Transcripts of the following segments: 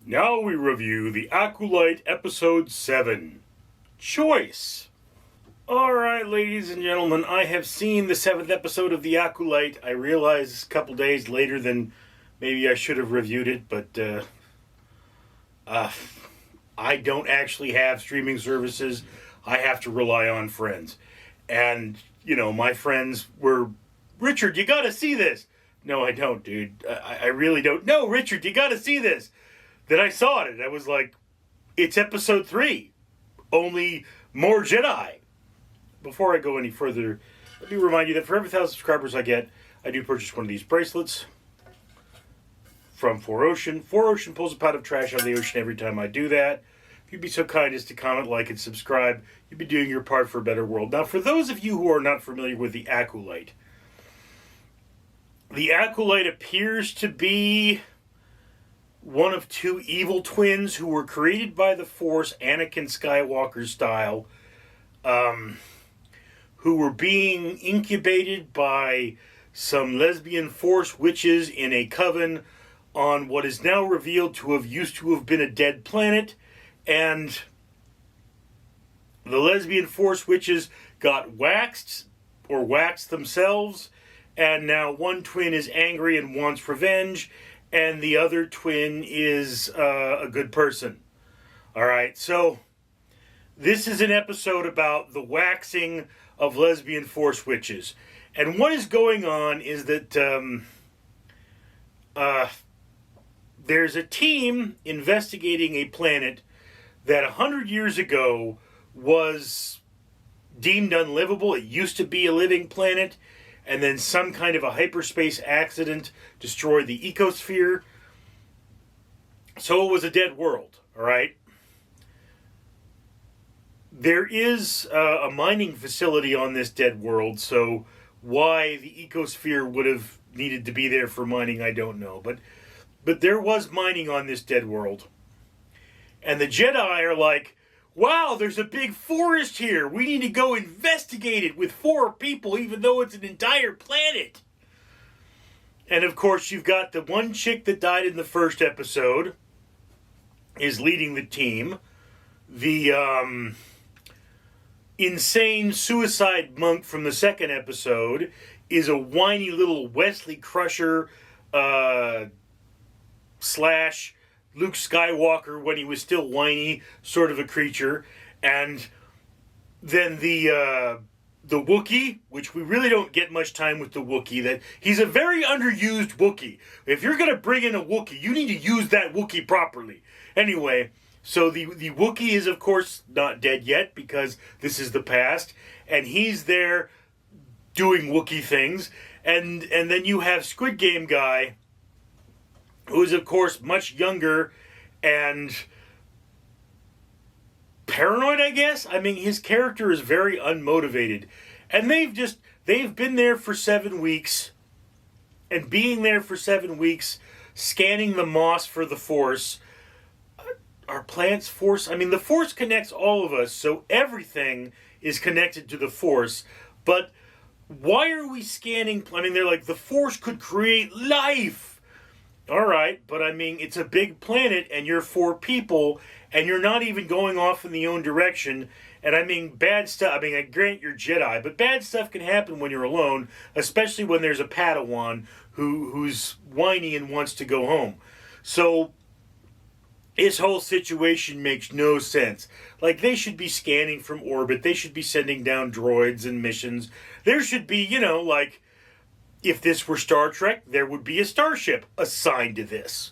Now we review the Acolyte Episode 7, Choice. Alright, ladies and gentlemen, I have seen the 7th episode of the Acolyte. I realize it's a couple days later than maybe I should have reviewed it, but I don't actually have streaming services. I have to rely on friends. And, my friends were, Richard, you gotta see this. No, I don't, dude. I really don't. No, Richard, you gotta see this. Then I saw it, and I was like, it's episode 3. Only more Jedi. Before I go any further, let me remind you that for every 1,000 subscribers I get, I do purchase one of these bracelets from 4Ocean. 4Ocean pulls a pot of trash out of the ocean every time I do that. If you'd be so kind as to comment, like, and subscribe, you'd be doing your part for a better world. Now, for those of you who are not familiar with the Acolyte appears to be one of two evil twins who were created by the Force, Anakin Skywalker style, who were being incubated by some lesbian Force witches in a coven on what is now revealed to have used to have been a dead planet, and the lesbian Force witches got waxed themselves, and now one twin is angry and wants revenge, and the other twin is a good person. Alright, so this is an episode about the waxing of lesbian Force witches. And what is going on is that there's a team investigating a planet that 100 years ago was deemed unlivable. It used to be a living planet, and then some kind of a hyperspace accident destroyed the ecosphere. So it was a dead world, all right? There is a mining facility on this dead world, so why the ecosphere would have needed to be there for mining, I don't know. But there was mining on this dead world. And the Jedi are like, wow, there's a big forest here. We need to go investigate it with 4 people, even though it's an entire planet. And of course, you've got the one chick that died in the first episode is leading the team. The insane suicide monk from the second episode is a whiny little Wesley Crusher slash Luke Skywalker when he was still whiny sort of a creature. And then the Wookiee, which we really don't get much time with the Wookiee, that he's a very underused Wookiee. If you're going to bring in a Wookiee, you need to use that Wookiee properly. Anyway, so the Wookiee is, of course, not dead yet because this is the past, and he's there doing Wookiee things. And then you have Squid Game guy, who is, of course, much younger and paranoid, I guess? I mean, his character is very unmotivated. And they've been there for 7 weeks, and being there for 7 weeks, scanning the moss for the Force. Are plants Force? I mean, the Force connects all of us, so everything is connected to the Force. But why are we scanning? I mean, they're like, the Force could create life. All right, but I mean, it's a big planet, and you're 4 people, and you're not even going off in the own direction. And I mean, bad stuff. I mean, I grant you're Jedi, but bad stuff can happen when you're alone, especially when there's a Padawan who's whiny and wants to go home. So this whole situation makes no sense. Like, they should be scanning from orbit. They should be sending down droids and missions. There should be, like, if this were Star Trek, there would be a starship assigned to this.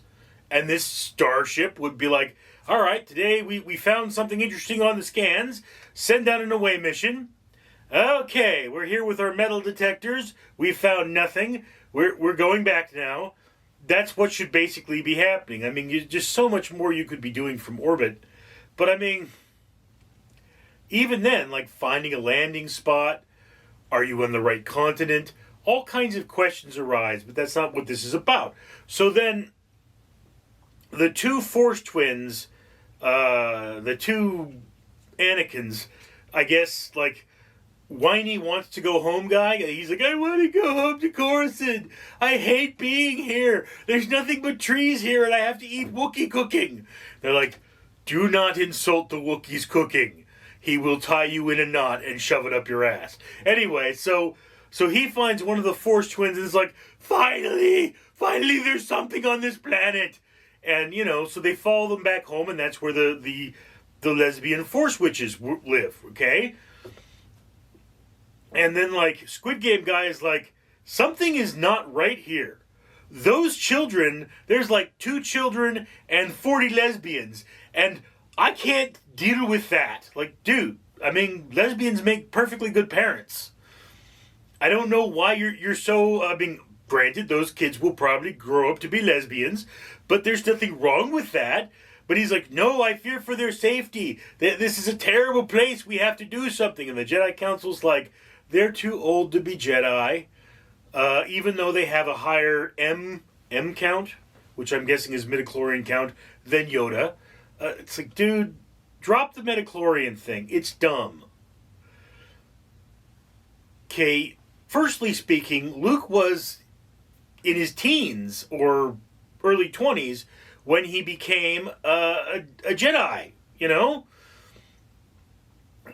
And this starship would be like, all right, today we found something interesting on the scans. Send out an away mission. Okay, we're here with our metal detectors. We found nothing. We're going back now. That's what should basically be happening. I mean, just so much more you could be doing from orbit. But I mean, even then, like finding a landing spot, are you on the right continent? All kinds of questions arise, but that's not what this is about. So then, the 2 Force twins, the 2 Anakins, I guess, like, whiny wants to go home guy. He's like, I want to go home to Coruscant. I hate being here. There's nothing but trees here and I have to eat Wookiee cooking. They're like, do not insult the Wookiee's cooking. He will tie you in a knot and shove it up your ass. Anyway, so he finds one of the Force twins and is like, finally there's something on this planet. And, so they follow them back home, and that's where the lesbian Force witches live, okay? And then, Squid Game guy is like, something is not right here. Those children, there's 2 children and 40 lesbians, and I can't deal with that. Dude, lesbians make perfectly good parents. I don't know why you're so, granted, those kids will probably grow up to be lesbians, but there's nothing wrong with that. But he's like, no, I fear for their safety. This is a terrible place. We have to do something. And the Jedi Council's like, they're too old to be Jedi, even though they have a higher M count, which I'm guessing is midichlorian count, than Yoda. It's like, dude, drop the midichlorian thing. It's dumb. Okay, firstly speaking, Luke was in his teens or early 20s when he became a Jedi,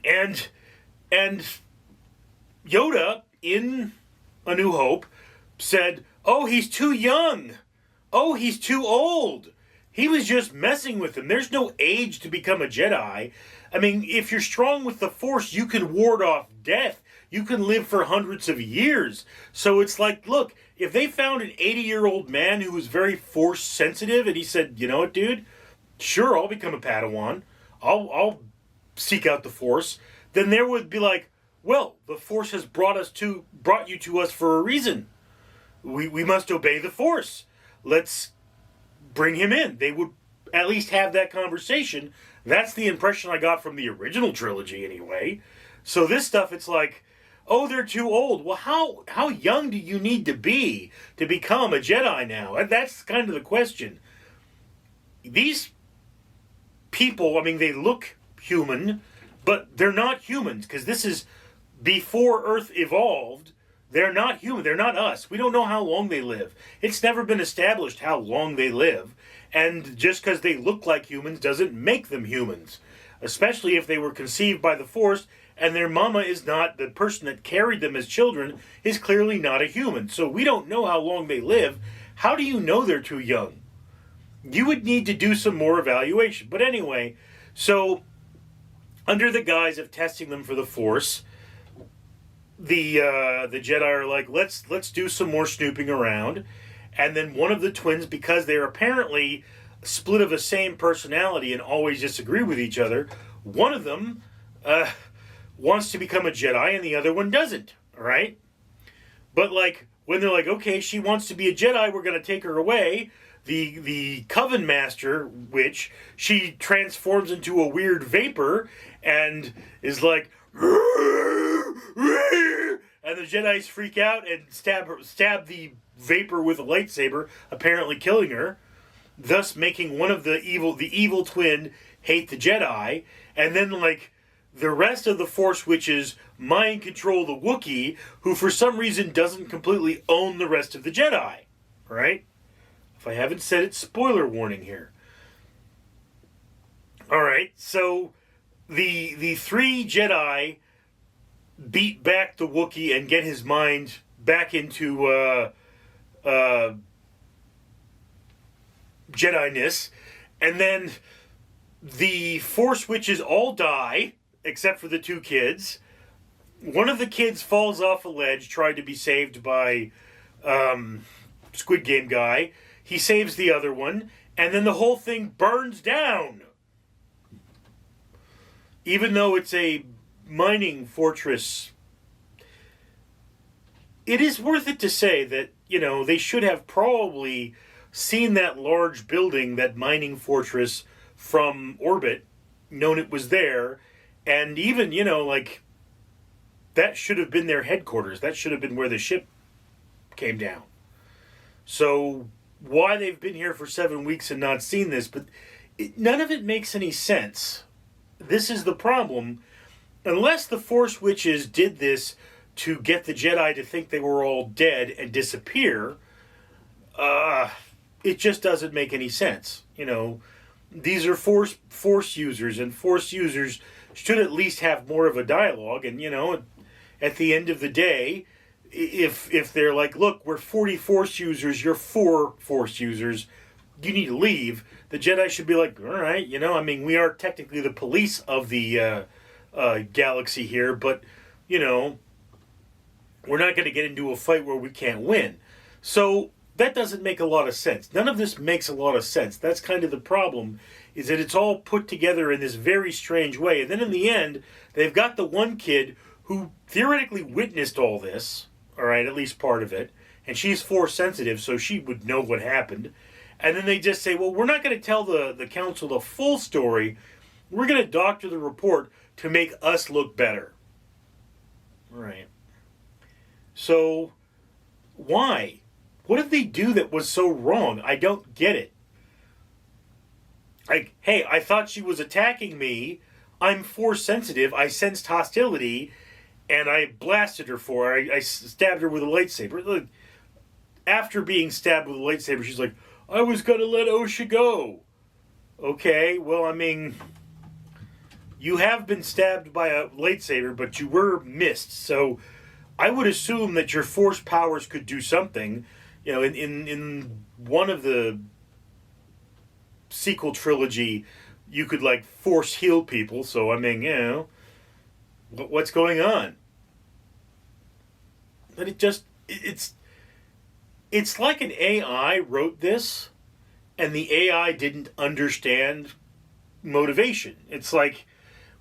And Yoda, in A New Hope, said, oh, he's too young. Oh, he's too old. He was just messing with him. There's no age to become a Jedi. If you're strong with the Force, you can ward off death. You can live for hundreds of years. So it's like, look, if they found an 80-year-old man who was very Force sensitive and he said, you know what, dude? Sure, I'll become a Padawan. I'll seek out the Force. Then there would be like, well, the Force has brought you to us for a reason. We must obey the Force. Let's bring him in. They would at least have that conversation. That's the impression I got from the original trilogy anyway. So this stuff, it's like, oh, they're too old. Well, how young do you need to be to become a Jedi now? That's kind of the question. These people, they look human, but they're not humans, because this is before Earth evolved. They're not human. They're not us. We don't know how long they live. It's never been established how long they live. And just because they look like humans doesn't make them humans. Especially if they were conceived by the Force and their mama is not, the person that carried them as children is clearly not a human. So we don't know how long they live. How do you know they're too young? You would need to do some more evaluation. But anyway, so under the guise of testing them for the Force, the Jedi are like, let's do some more snooping around. And then one of the twins, because they're apparently split of the same personality and always disagree with each other, one of them wants to become a Jedi and the other one doesn't, all right? But when they're like, okay, she wants to be a Jedi, we're going to take her away, the Coven Master witch, she transforms into a weird vapor and is like, and the Jedis freak out and stab the vapor with a lightsaber, apparently killing her, thus making one of the evil twin hate the Jedi. And then the rest of the Force witches mind control the Wookiee, who for some reason doesn't completely own the rest of the Jedi. Right? If I haven't said it, spoiler warning here. Alright, so the 3 Jedi beat back the Wookiee and get his mind back into Jedi-ness. And then the Force witches all die, except for the 2 kids. One of the kids falls off a ledge, tried to be saved by Squid Game guy. He saves the other one, and then the whole thing burns down. Even though it's a mining fortress, it is worth it to say that, they should have probably seen that large building, that mining fortress, from orbit, known it was there, and even, that should have been their headquarters. That should have been where the ship came down. So why they've been here for 7 weeks and not seen this, but none of it makes any sense. This is the problem. unless the Force Witches did this to get the Jedi to think they were all dead and disappear, it just doesn't make any sense. You know, these are Force users, and Force users should at least have more of a dialogue. And, you know, at the end of the day, if they're like, look, we're 40 Force users, you're 4 Force users, you need to leave, the Jedi should be like, all right, you know, I mean, we are technically the police of the galaxy here, but, you know, we're not going to get into a fight where we can't win. So that doesn't make a lot of sense. None of this makes a lot of sense. That's kind of the problem, is that it's all put together in this very strange way. And then in the end, they've got the one kid who theoretically witnessed all this, all right, at least part of it, and she's Force sensitive, so she would know what happened. And then they just say, well, we're not going to tell the council the full story. We're going to doctor the report to make us look better. All right. So, why? What did they do that was so wrong? I don't get it. Like, hey, I thought she was attacking me. I'm Force sensitive. I sensed hostility, and I blasted her for her. I stabbed her with a lightsaber. Look, after being stabbed with a lightsaber, she's like, I was going to let Osha go. Okay, well, I mean, you have been stabbed by a lightsaber, but you were missed, so I would assume that your Force powers could do something. You know, in one of the sequel trilogy, you could, like, Force heal people. So, I mean, you know, what's going on? But it's like an AI wrote this, and the AI didn't understand motivation. It's like,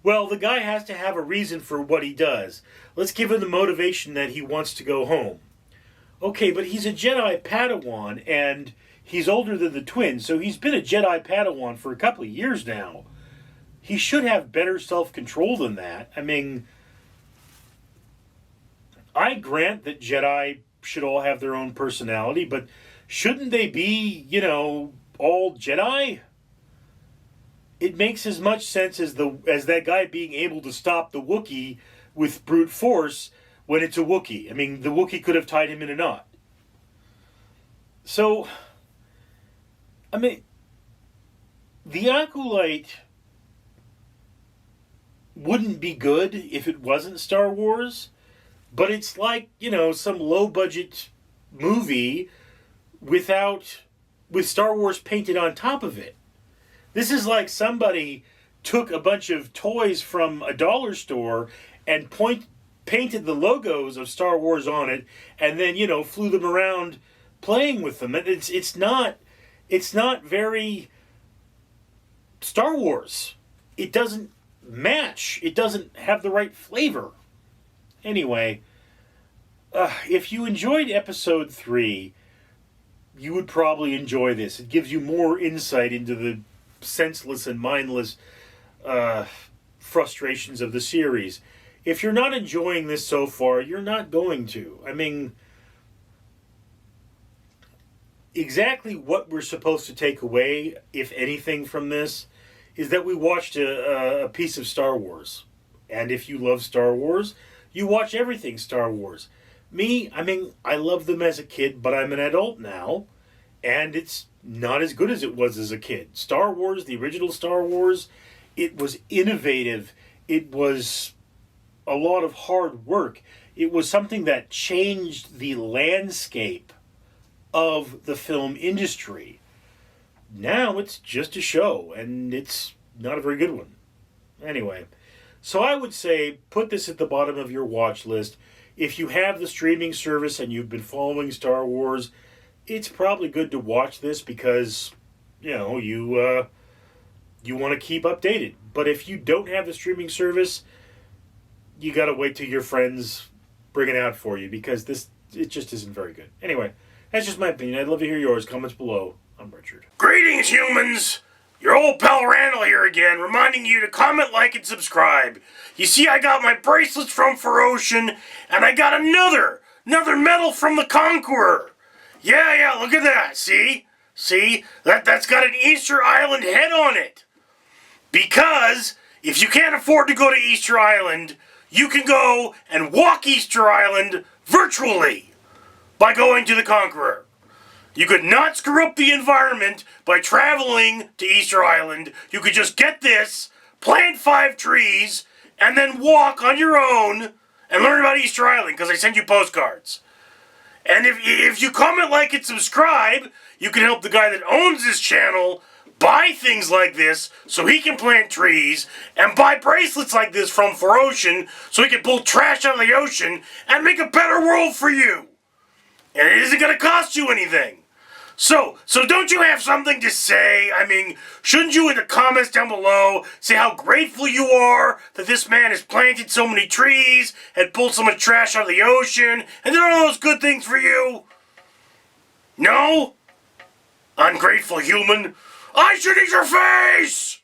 well, the guy has to have a reason for what he does. Let's give him the motivation that he wants to go home. Okay, but he's a Jedi Padawan, and he's older than the twins, so he's been a Jedi Padawan for a couple of years now. He should have better self-control than that. I mean, I grant that Jedi should all have their own personality, but shouldn't they be, you know, all Jedi? It makes as much sense as that guy being able to stop the Wookiee with brute force when it's a Wookiee. I mean, the Wookiee could have tied him in a knot. So, I mean, the Acolyte wouldn't be good if it wasn't Star Wars, but it's like, you know, some low-budget movie with Star Wars painted on top of it. This is like somebody took a bunch of toys from a dollar store and painted the logos of Star Wars on it, and then, you know, flew them around playing with them. It's not very Star Wars. It doesn't match. It doesn't have the right flavor. Anyway, if you enjoyed episode 3, you would probably enjoy this. It gives you more insight into the senseless and mindless frustrations of the series. If you're not enjoying this so far, you're not going to. I mean, exactly what we're supposed to take away, if anything, from this, is that we watched a piece of Star Wars. And if you love Star Wars, you watch everything Star Wars. Me, I mean, I loved them as a kid, but I'm an adult now, and it's not as good as it was as a kid. Star Wars, the original Star Wars, it was innovative. It was a lot of hard work. It was something that changed the landscape of the film industry. Now it's just a show, and it's not a very good one. Anyway, so I would say put this at the bottom of your watch list. If you have the streaming service and you've been following Star Wars, it's probably good to watch this because, you know, you want to keep updated. But if you don't have the streaming service, you got to wait till your friends bring it out for you because it just isn't very good. Anyway, that's just my opinion. I'd love to hear yours. Comments below. I'm Richard. Greetings, humans! Your old pal Randall here again, reminding you to comment, like, and subscribe. You see, I got my bracelets from Ferocian, and I got another medal from the Conqueror. Yeah, look at that, see? See? That's got an Easter Island head on it. Because if you can't afford to go to Easter Island, you can go and walk Easter Island virtually by going to the Conqueror. You could not screw up the environment by traveling to Easter Island. You could just get this, plant 5 trees, and then walk on your own and learn about Easter Island, because I send you postcards. And if you comment, like, and subscribe, you can help the guy that owns this channel buy things like this so he can plant trees, and buy bracelets like this from For Ocean so he can pull trash out of the ocean and make a better world for you. And it isn't going to cost you anything. So don't you have something to say? I mean, shouldn't you in the comments down below say how grateful you are that this man has planted so many trees and pulled so much trash out of the ocean and did all those good things for you? No? Ungrateful human? I should eat your face!